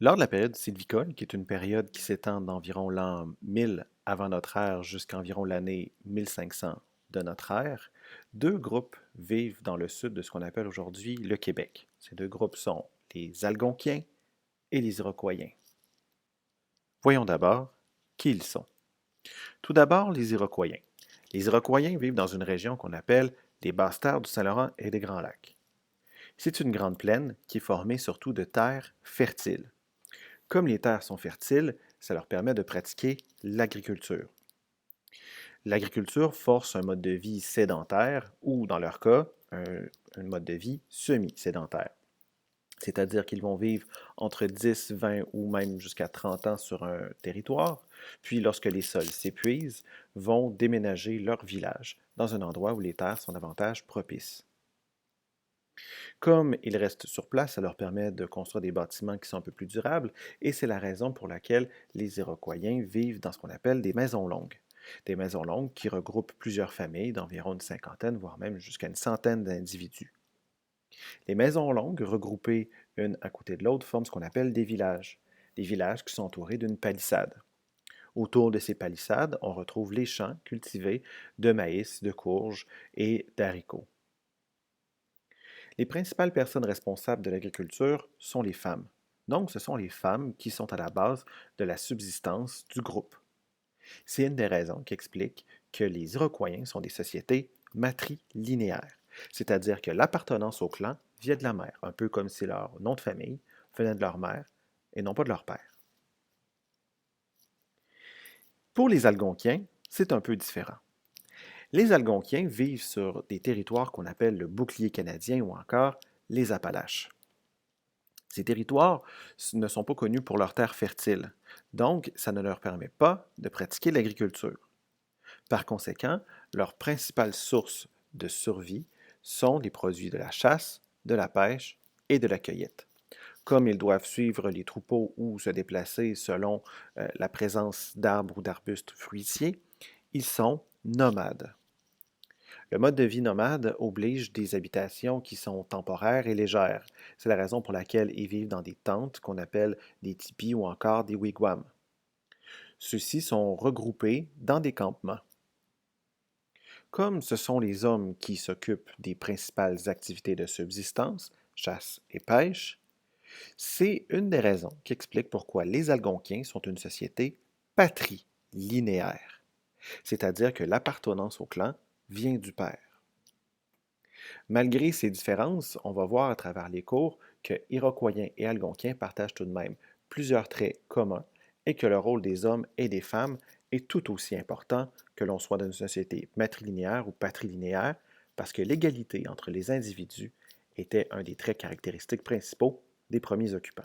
Lors de la période sylvicole, qui est une période qui s'étend d'environ l'an 1000 avant notre ère jusqu'à environ l'année 1500 de notre ère, deux groupes vivent dans le sud de ce qu'on appelle aujourd'hui le Québec. Ces deux groupes sont les Algonquiens et les Iroquoiens. Voyons d'abord qui ils sont. Tout d'abord, les Iroquoiens. Les Iroquoiens vivent dans une région qu'on appelle les Basses-Terres du Saint-Laurent et des Grands Lacs. C'est une grande plaine qui est formée surtout de terres fertiles. Comme les terres sont fertiles, ça leur permet de pratiquer l'agriculture. L'agriculture force un mode de vie sédentaire ou, dans leur cas, un mode de vie semi-sédentaire. C'est-à-dire qu'ils vont vivre entre 10, 20 ou même jusqu'à 30 ans sur un territoire, puis lorsque les sols s'épuisent, vont déménager leur village dans un endroit où les terres sont davantage propices. Comme ils restent sur place, ça leur permet de construire des bâtiments qui sont un peu plus durables, et c'est la raison pour laquelle les Iroquoiens vivent dans ce qu'on appelle des maisons longues. Des maisons longues qui regroupent plusieurs familles d'environ une cinquantaine, voire même jusqu'à une centaine d'individus. Les maisons longues, regroupées une à côté de l'autre, forment ce qu'on appelle des villages. Des villages qui sont entourés d'une palissade. Autour de ces palissades, on retrouve les champs cultivés de maïs, de courges et d'haricots. Les principales personnes responsables de l'agriculture sont les femmes. Donc, ce sont les femmes qui sont à la base de la subsistance du groupe. C'est une des raisons qui explique que les Iroquoiens sont des sociétés matrilinéaires, c'est-à-dire que l'appartenance au clan vient de la mère, un peu comme si leur nom de famille venait de leur mère et non pas de leur père. Pour les Algonquiens, c'est un peu différent. Les Algonquiens vivent sur des territoires qu'on appelle le bouclier canadien ou encore les Appalaches. Ces territoires ne sont pas connus pour leurs terres fertiles, donc ça ne leur permet pas de pratiquer l'agriculture. Par conséquent, leurs principales sources de survie sont les produits de la chasse, de la pêche et de la cueillette. Comme ils doivent suivre les troupeaux ou se déplacer selon la présence d'arbres ou d'arbustes fruitiers, ils sont nomades. Le mode de vie nomade oblige des habitations qui sont temporaires et légères. C'est la raison pour laquelle ils vivent dans des tentes qu'on appelle des tipis ou encore des wigwams. Ceux-ci sont regroupés dans des campements. Comme ce sont les hommes qui s'occupent des principales activités de subsistance, chasse et pêche, c'est une des raisons qui explique pourquoi les Algonquiens sont une société patrilinéaire, c'est-à-dire que l'appartenance au clan vient du père. Malgré ces différences, on va voir à travers les cours que Iroquoiens et Algonquiens partagent tout de même plusieurs traits communs et que le rôle des hommes et des femmes est tout aussi important que l'on soit dans une société matrilinéaire ou patrilinéaire, parce que l'égalité entre les individus était un des traits caractéristiques principaux des premiers occupants.